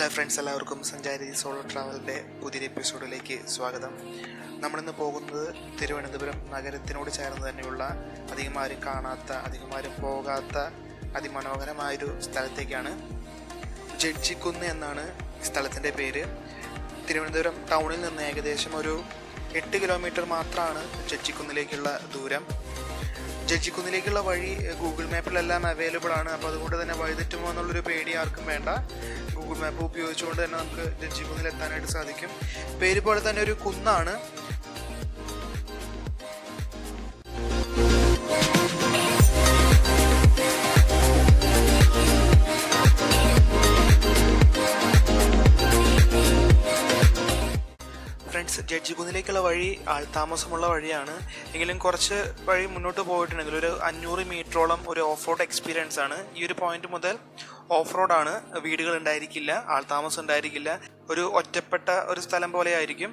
Hello friends, എല്ലാവർക്കും സഞ്ചാരി solo ട്രാവലിൻ്റെ പുതിയൊരു എപ്പിസോഡിലേക്ക് സ്വാഗതം. നമ്മളിന്ന് പോകുന്നത് തിരുവനന്തപുരം നഗരത്തിനോട് ചേർന്ന് തന്നെയുള്ള അധികം ആരും കാണാത്ത, അധികം ആരും പോകാത്ത അതിമനോഹരമായൊരു സ്ഥലത്തേക്കാണ്. ജഡ്ജിക്കുന്ന് എന്നാണ് സ്ഥലത്തിൻ്റെ പേര്. തിരുവനന്തപുരം ടൗണിൽ നിന്ന് ഏകദേശം ഒരു 8 കിലോമീറ്റർ മാത്രമാണ് ജഡ്ജിക്കുന്നിലേക്കുള്ള ദൂരം. ജഡ്ജിക്കുന്നിലേക്കുള്ള വഴി ഗൂഗിൾ മാപ്പിലെല്ലാം അവൈലബിൾ ആണ്. അപ്പോൾ അതുകൊണ്ട് തന്നെ വഴിതെറ്റുമോ എന്നുള്ളൊരു പേടി ആർക്കും വേണ്ട. ഗൂഗിൾ മാപ്പ് ഉപയോഗിച്ചുകൊണ്ട് തന്നെ നമുക്ക് ജഡ്ജിക്കുന്നിൽ എത്താനായിട്ട് സാധിക്കും. പേര് പോലെ തന്നെ ഒരു കുന്നാണ്. ഫ്രണ്ട്സ്, ജഡ്ജിക്കുന്നിലേക്കുള്ള വഴി ആൾതാമസമുള്ള വഴിയാണ്. എങ്കിലും കുറച്ച് വഴി മുന്നോട്ട് പോയിട്ടുണ്ടെങ്കിൽ ഒരു 500 മീറ്ററോളം ഒരു ഓഫ് റോഡ് എക്സ്പീരിയൻസ് ആണ്. ഈ ഒരു പോയിന്റ് മുതൽ ഓഫ് റോഡാണ്. വീടുകൾ ഉണ്ടായിരിക്കില്ല, ആൾതാമസം ഉണ്ടായിരിക്കില്ല. ഒരു ഒറ്റപ്പെട്ട ഒരു സ്ഥലം പോലെ ആയിരിക്കും.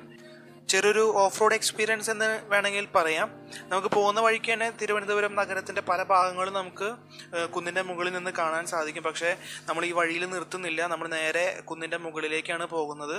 ചെറിയൊരു ഓഫ് റോഡ് എക്സ്പീരിയൻസ് എന്ന് വേണമെങ്കിൽ പറയാം. നമുക്ക് പോകുന്ന വഴിക്ക് തന്നെ തിരുവനന്തപുരം നഗരത്തിൻ്റെ പല ഭാഗങ്ങളും നമുക്ക് കുന്നിൻ്റെ മുകളിൽ നിന്ന് കാണാൻ സാധിക്കും. പക്ഷേ നമ്മൾ ഈ വഴിയിൽ നിർത്തുന്നില്ല, നമ്മൾ നേരെ കുന്നിൻ്റെ മുകളിലേക്കാണ് പോകുന്നത്.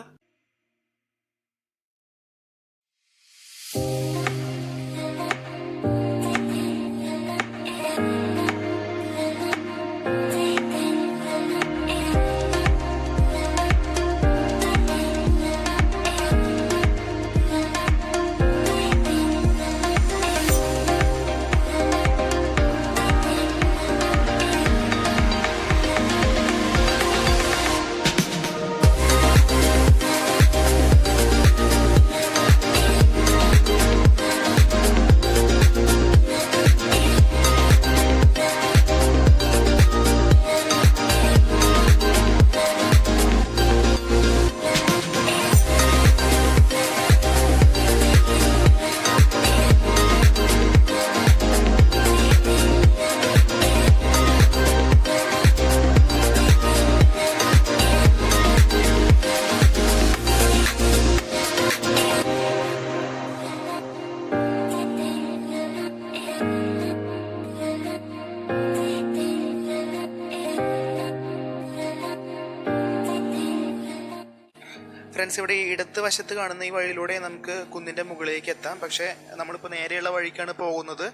ഫ്രണ്ട്സ്, ഇവിടെ ഇടത്ത് വശത്ത് കാണുന്ന ഈ വഴിയിലൂടെ നമുക്ക് കുന്നിൻ്റെ മുകളിലേക്ക് എത്താം. പക്ഷേ നമ്മളിപ്പോൾ നേരെയുള്ള വഴിക്കാണ് പോകുന്നത്.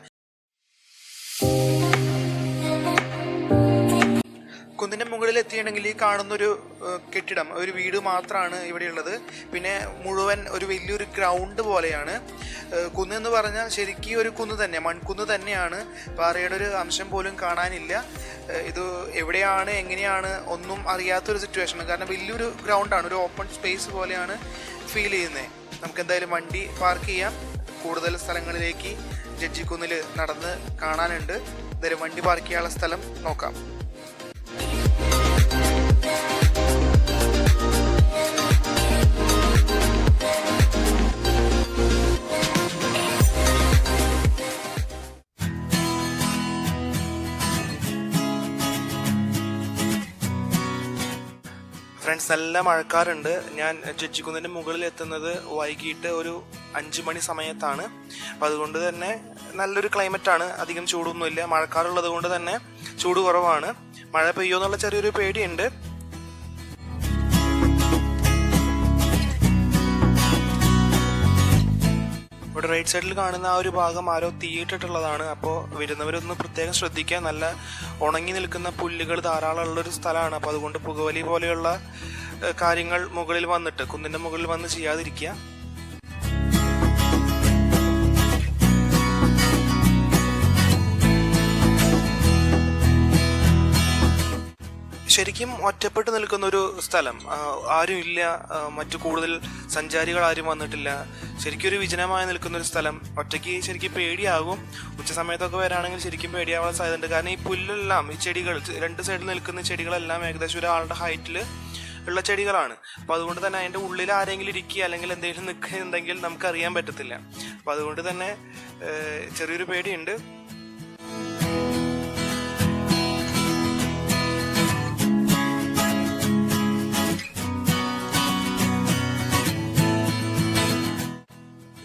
കുന്നിൻ്റെ മുകളിൽ എത്തിയിട്ടുണ്ടെങ്കിൽ ഈ കാണുന്നൊരു കെട്ടിടം, ഒരു വീട് മാത്രമാണ് ഇവിടെയുള്ളത്. പിന്നെ മുഴുവൻ ഒരു വലിയൊരു ഗ്രൗണ്ട് പോലെയാണ്. കുന്നെന്ന് പറഞ്ഞാൽ ശരിക്കും ഒരു കുന്ന് തന്നെ, മൺകുന്ന് തന്നെയാണ്. പാറയുടെ ഒരു അംശം പോലും കാണാനില്ല. ഇത് എവിടെയാണ്, എങ്ങനെയാണ് ഒന്നും അറിയാത്തൊരു സിറ്റുവേഷൻ. കാരണം വലിയൊരു ഗ്രൗണ്ടാണ്, ഒരു ഓപ്പൺ സ്പേസ് പോലെയാണ് ഫീൽ ചെയ്യുന്നത്. നമുക്ക് എന്തായാലും വണ്ടി പാർക്ക് ചെയ്യാം. കൂടുതൽ സ്ഥലങ്ങളിലേക്ക് ജഡ്ജിക്കുന്നിൽ നടന്ന് കാണാനുണ്ട്. എന്തായാലും വണ്ടി പാർക്ക് ചെയ്യാനുള്ള സ്ഥലം നോക്കാം. ഫ്രണ്ട്സ്, നല്ല മഴക്കാറുണ്ട്. ഞാൻ ജഡ്ജിക്കുന്നിൻ്റെ മുകളിൽ എത്തുന്നത് വൈകിട്ട് ഒരു 5 മണി സമയത്താണ്. അപ്പോൾ അതുകൊണ്ട് തന്നെ നല്ലൊരു ക്ലൈമറ്റാണ്. അധികം ചൂടൊന്നുമില്ല. മഴക്കാറുള്ളത് കൊണ്ട് തന്നെ ചൂട് കുറവാണ്. മഴ പെയ്യുമെന്നുള്ള ചെറിയൊരു പേടിയുണ്ട്. ഇവിടെ റൈറ്റ് സൈഡിൽ കാണുന്ന ആ ഒരു ഭാഗം ആരോ തീയിട്ടിട്ടുള്ളതാണ്. അപ്പോൾ വരുന്നവരൊന്ന് പ്രത്യേകം ശ്രദ്ധിക്കുക. നല്ല ഉണങ്ങി നിൽക്കുന്ന പുല്ലുകൾ ധാരാളം ഉള്ളൊരു സ്ഥലമാണ്. അപ്പോൾ അതുകൊണ്ട് പുകവലി പോലെയുള്ള കാര്യങ്ങൾ മുകളിൽ വന്നിട്ട്, കുന്നിൻ്റെ മുകളിൽ വന്ന് ചെയ്യാതിരിക്കുക. ശരിക്കും ഒറ്റപ്പെട്ട് നിൽക്കുന്നൊരു സ്ഥലം. ആരും ഇല്ല, മറ്റു കൂടുതൽ സഞ്ചാരികൾ ആരും വന്നിട്ടില്ല. ശരിക്കും ഒരു വിജനമായി നിൽക്കുന്നൊരു സ്ഥലം. ഒറ്റയ്ക്ക് ശരിക്കും പേടിയാകും. ഉച്ച സമയത്തൊക്കെ വരാണെങ്കിൽ ശരിക്കും പേടിയാവാൻ സാധ്യതയുണ്ട്. കാരണം ഈ പുല്ലെല്ലാം, ഈ ചെടികൾ, 2 സൈഡിൽ നിൽക്കുന്ന ചെടികളെല്ലാം ഏകദേശം ഒരാളുടെ ഹൈറ്റിൽ ഉള്ള ചെടികളാണ്. അപ്പോൾ അതുകൊണ്ട് തന്നെ അതിൻ്റെ ഉള്ളിൽ ആരെങ്കിലും ഇരിക്കുക അല്ലെങ്കിൽ എന്തെങ്കിലും നിൽക്കുന്നുണ്ടെങ്കിൽ നമുക്കറിയാൻ പറ്റത്തില്ല. അപ്പോൾ അതുകൊണ്ട് തന്നെ ചെറിയൊരു പേടിയുണ്ട്.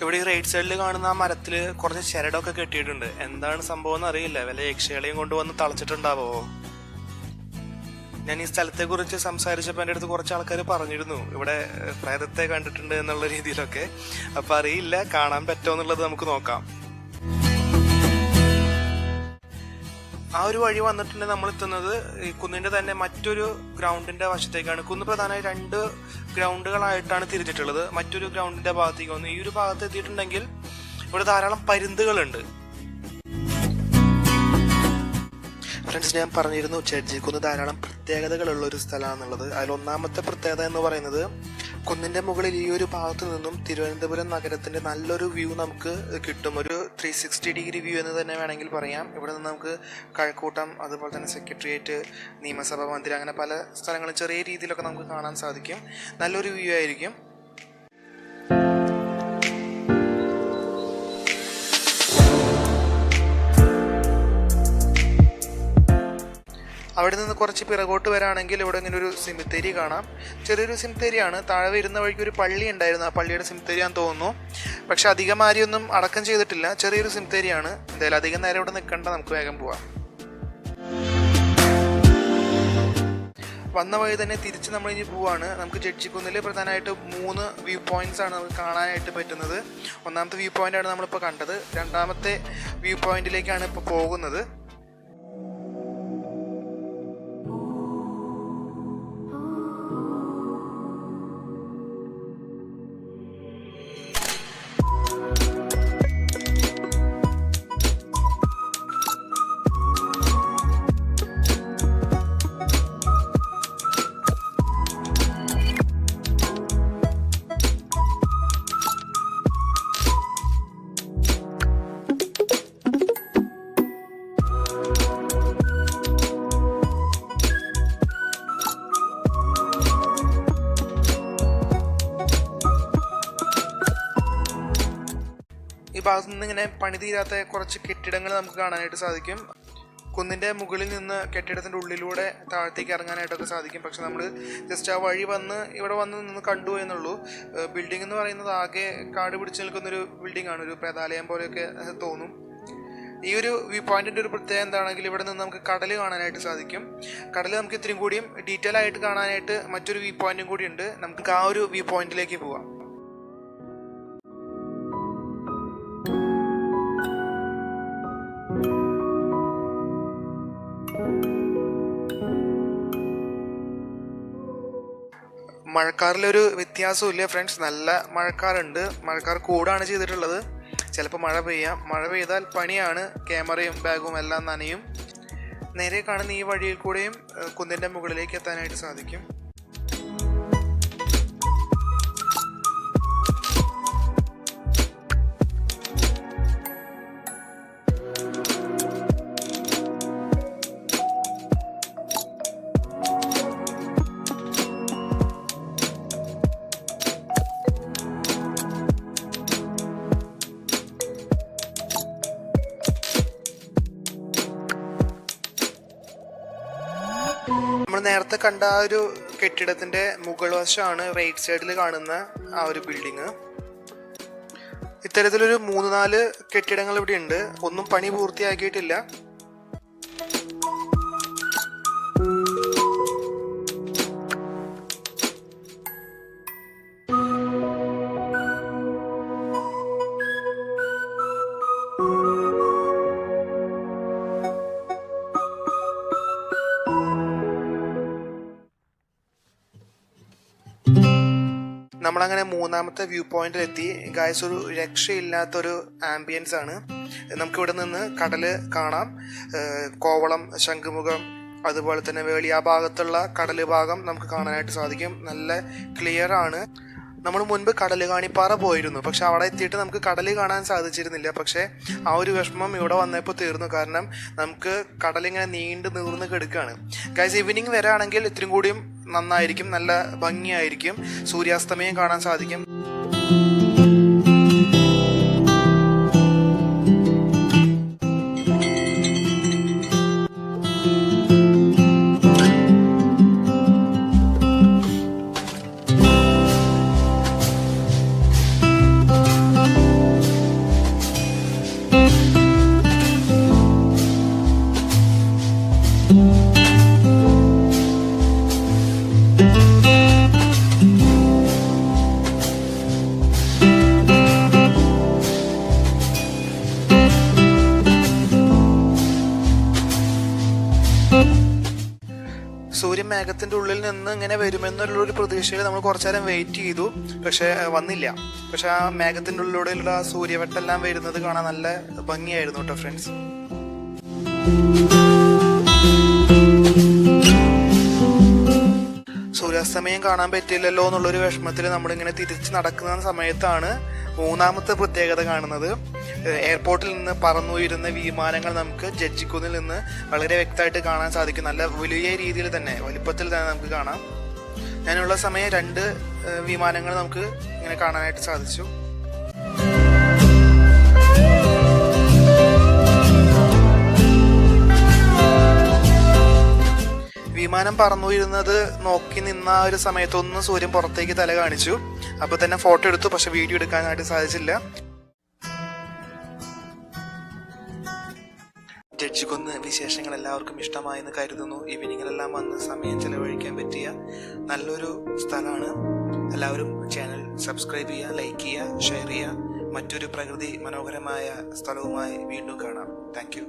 ഇവിടെ ഈ റൈറ്റ് സൈഡിൽ കാണുന്ന ആ മരത്തിൽ കുറച്ച് ചിരടൊക്കെ കെട്ടിയിട്ടുണ്ട്. എന്താണ് സംഭവം എന്ന് അറിയില്ല. വല്ല യക്ഷകളെയും കൊണ്ടുവന്ന് തളച്ചിട്ടുണ്ടാവോ? ഞാൻ ഈ സ്ഥലത്തെക്കുറിച്ച് സംസാരിച്ചപ്പോൾ എൻ്റെ അടുത്ത് കുറച്ച് ആൾക്കാർ പറഞ്ഞിരുന്നു ഇവിടെ പ്രേതത്തെ കണ്ടിട്ടുണ്ട് എന്നുള്ള രീതിയിലൊക്കെ. അപ്പം അറിയില്ല, കാണാൻ പറ്റുമോ എന്നുള്ളത് നമുക്ക് നോക്കാം. ആ ഒരു വഴി വന്നിട്ടുണ്ടെങ്കിൽ നമ്മൾ എത്തുന്നത് ഈ കുന്നിൻ്റെ തന്നെ മറ്റൊരു ഗ്രൗണ്ടിൻ്റെ വശത്തേക്കാണ്. കുന്ന് പ്രധാനമായി 2 ഗ്രൗണ്ടുകളായിട്ടാണ് തിരിച്ചിട്ടുള്ളത്. മറ്റൊരു ഗ്രൗണ്ടിൻ്റെ ഭാഗത്തേക്ക് വന്നു. ഈ ഒരു ഭാഗത്ത് എത്തിയിട്ടുണ്ടെങ്കിൽ ഇവിടെ ധാരാളം പരുന്തുകളുണ്ട്. ഫ്രണ്ട്സ്, ഞാൻ പറഞ്ഞിരുന്നു ജഡ്ജിക്കുന്ന് ധാരാളം പ്രത്യേകതകളുള്ള ഒരു സ്ഥലമാണെന്നുള്ളത്. അതിലൊന്നാമത്തെ പ്രത്യേകത എന്ന് പറയുന്നത് കുന്നിൻ്റെ മുകളിൽ ഈ ഒരു ഭാഗത്തു നിന്നും തിരുവനന്തപുരം നഗരത്തിൻ്റെ നല്ലൊരു വ്യൂ നമുക്ക് കിട്ടും. ഒരു 360 ഡിഗ്രി വ്യൂ എന്ന് തന്നെ വേണമെങ്കിൽ പറയാം. ഇവിടെ നിന്ന് നമുക്ക് കഴക്കൂട്ടം, അതുപോലെ തന്നെ സെക്രട്ടേറിയറ്റ്, നിയമസഭാ മന്ദിരം, അങ്ങനെ പല സ്ഥലങ്ങളും ചെറിയ രീതിയിലൊക്കെ നമുക്ക് കാണാൻ സാധിക്കും. നല്ലൊരു വ്യൂ ആയിരിക്കും. അവിടെ നിന്ന് കുറച്ച് പിറകോട്ട് വരാണെങ്കിൽ ഇവിടെ ഇങ്ങനെ ഒരു സിമിത്തേരി കാണാം. ചെറിയൊരു സിമിത്തേരിയാണ്. താഴെ വരുന്ന വഴിക്ക് ഒരു പള്ളി ഉണ്ടായിരുന്നു. ആ പള്ളിയുടെ സിമിത്തേരിയാന്ന് തോന്നുന്നു. പക്ഷെ അധികം ആരെയൊന്നും അടക്കം ചെയ്തിട്ടില്ല. ചെറിയൊരു സിമിത്തേരിയാണ്. എന്തായാലും അധികം നേരം ഇവിടെ നിൽക്കണ്ട, നമുക്ക് വേഗം പോവാം. വന്ന വഴി തന്നെ തിരിച്ച് നമ്മൾ ഇനി പോവാണ്. നമുക്ക് ജഡ്ജിക്കുന്നിൽ പ്രധാനമായിട്ട് 3 വ്യൂ പോയിന്റ്സ് ആണ് നമുക്ക് കാണാനായിട്ട് പറ്റുന്നത്. ഒന്നാമത്തെ വ്യൂ പോയിന്റാണ് നമ്മളിപ്പോൾ കണ്ടത്. രണ്ടാമത്തെ വ്യൂ പോയിന്റിലേക്കാണ് ഇപ്പോൾ പോകുന്നത്. ഈ ഭാഗത്തു നിന്ന് ഇങ്ങനെ പണി തീരാത്ത കുറച്ച് കെട്ടിടങ്ങൾ നമുക്ക് കാണാനായിട്ട് സാധിക്കും. കുന്നിൻ്റെ മുകളിൽ നിന്ന് കെട്ടിടത്തിൻ്റെ ഉള്ളിലൂടെ താഴത്തേക്ക് ഇറങ്ങാനായിട്ടൊക്കെ സാധിക്കും. പക്ഷെ നമ്മൾ ജസ്റ്റ് ആ വഴി ഇവിടെ വന്ന് നിന്ന് കണ്ടു എന്നുള്ളൂ. ബിൽഡിംഗ് എന്ന് പറയുന്നത് ആകെ കാട് പിടിച്ച് നിൽക്കുന്നൊരു ബിൽഡിംഗ് ആണ്. ഒരു പ്രേതാലയം പോലെയൊക്കെ തോന്നും. ഈ ഒരു വ്യൂ പോയിന്റിൻ്റെ ഒരു പ്രത്യേകത എന്താണെങ്കിൽ ഇവിടെ നിന്ന് നമുക്ക് കടൽ കാണാനായിട്ട് സാധിക്കും. കടൽ നമുക്ക് ഇത്രയും കൂടിയും ഡീറ്റെയിൽ ആയിട്ട് കാണാനായിട്ട് മറ്റൊരു വ്യൂ പോയിന്റും കൂടി ഉണ്ട്. നമുക്ക് ആ ഒരു വ്യൂ പോയിന്റിലേക്ക് പോവാം. മഴക്കാറിലൊരു വ്യത്യാസമില്ല ഫ്രണ്ട്സ്. നല്ല മഴക്കാറുണ്ട്. മഴക്കാർ കൂടാണ് ചെയ്തിട്ടുള്ളത്. ചിലപ്പോൾ മഴ പെയ്യാം. മഴ പെയ്താൽ പണിയാണ്. ക്യാമറയും ബാഗും എല്ലാം നനയും. നേരെ കാണുന്ന ഈ വഴിയിൽ കൂടെയും കുന്നിൻ്റെ മുകളിലേക്ക് എത്താനായിട്ട് സാധിക്കും. നമ്മൾ നേരത്തെ കണ്ട ആ ഒരു കെട്ടിടത്തിന്റെ മുകൾ വശമാണ് റൈറ്റ് സൈഡിൽ കാണുന്ന ആ ഒരു ബിൽഡിങ്. ഇത്തരത്തിലൊരു 3-4 കെട്ടിടങ്ങൾ ഇവിടെ ഉണ്ട്. ഒന്നും പണി പൂർത്തിയാക്കിയിട്ടില്ല. നമ്മളങ്ങനെ 3ാമത്തെ വ്യൂ പോയിന്റിൽ എത്തി. ഗായ്സ്, ഒരു രക്ഷയില്ലാത്തൊരു ആംബിയൻസ് ആണ്. നമുക്കിവിടെ നിന്ന് കടല് കാണാം. കോവളം, ശംഖുമുഖം, അതുപോലെ തന്നെ വേളി, ആ ഭാഗത്തുള്ള കടല് ഭാഗം നമുക്ക് കാണാനായിട്ട് സാധിക്കും. നല്ല ക്ലിയർ ആണ്. നമ്മൾ മുൻപ് കടലുകാണിപ്പാറ പോയിരുന്നു. പക്ഷെ അവിടെ എത്തിയിട്ട് നമുക്ക് കടല് കാണാൻ സാധിച്ചിരുന്നില്ല. പക്ഷേ ആ ഒരു വിഷമം ഇവിടെ വന്നപ്പോൾ തീർന്നു. കാരണം നമുക്ക് കടലിങ്ങനെ നീണ്ടു കിടക്കുകയാണ്. ഗൈസ്, ഈവനിങ് വരാണെങ്കിൽ ഇത്രയും കൂടിയും നന്നായിരിക്കും. നല്ല ഭംഗിയായിരിക്കും. സൂര്യാസ്തമയം കാണാൻ സാധിക്കും. മേഘത്തിൻ്റെ ഉള്ളിൽ നിന്ന് ഇങ്ങനെ വരുമെന്നുള്ളൊരു പ്രതീക്ഷയിൽ നമ്മൾ കുറച്ചു നേരം വെയിറ്റ് ചെയ്തു. പക്ഷേ വന്നില്ല. പക്ഷെ ആ മേഘത്തിൻ്റെ ഉള്ളിലൂടെയുള്ള ആ സൂര്യവട്ടെല്ലാം വരുന്നത് കാണാൻ നല്ല ഭംഗിയായിരുന്നു കേട്ടോ ഫ്രണ്ട്സ്. സൂര്യാസ്തമയം കാണാൻ പറ്റില്ലല്ലോ എന്നുള്ളൊരു വിഷമത്തിൽ നമ്മളിങ്ങനെ തിരിച്ച് നടക്കുന്ന സമയത്താണ് മൂന്നാമത്തെ പ്രത്യേകത കാണുന്നത്. എയർപോർട്ടിൽ നിന്ന് പറന്നുയരുന്ന വിമാനങ്ങൾ നമുക്ക് ജഡ്ജിക്കുന്നിൽ നിന്ന് വളരെ വ്യക്തമായിട്ട് കാണാൻ സാധിക്കും. നല്ല വലിയ രീതിയിൽ തന്നെ, വലിപ്പത്തിൽ തന്നെ നമുക്ക് കാണാം. ഞാനുള്ള സമയം 2 വിമാനങ്ങൾ നമുക്ക് ഇങ്ങനെ കാണാനായിട്ട് സാധിച്ചു. വിമാനം പറന്നുയരുന്നത് നോക്കി നിന്ന ഒരു സമയത്തൊന്നും സൂര്യൻ പുറത്തേക്ക് തല കാണിച്ചു. അപ്പോൾ തന്നെ ഫോട്ടോ എടുത്തു, പക്ഷെ വീഡിയോ എടുക്കാനായിട്ട് സാധിച്ചില്ല. ജഡ്ജിക്കുന്ന് വിശേഷങ്ങൾ എല്ലാവർക്കും ഇഷ്ടമായെന്ന് കരുതുന്നു. ഈവനിങ്ങിലെല്ലാം വന്ന് സമയം ചെലവഴിക്കാൻ പറ്റിയ നല്ലൊരു സ്ഥലമാണ്. എല്ലാവരും ചാനൽ സബ്സ്ക്രൈബ് ചെയ്യുക, ലൈക്ക് ചെയ്യുക, ഷെയർ ചെയ്യുക. മറ്റൊരു പ്രകൃതി മനോഹരമായ സ്ഥലവുമായി വീണ്ടും കാണാം. Thank you.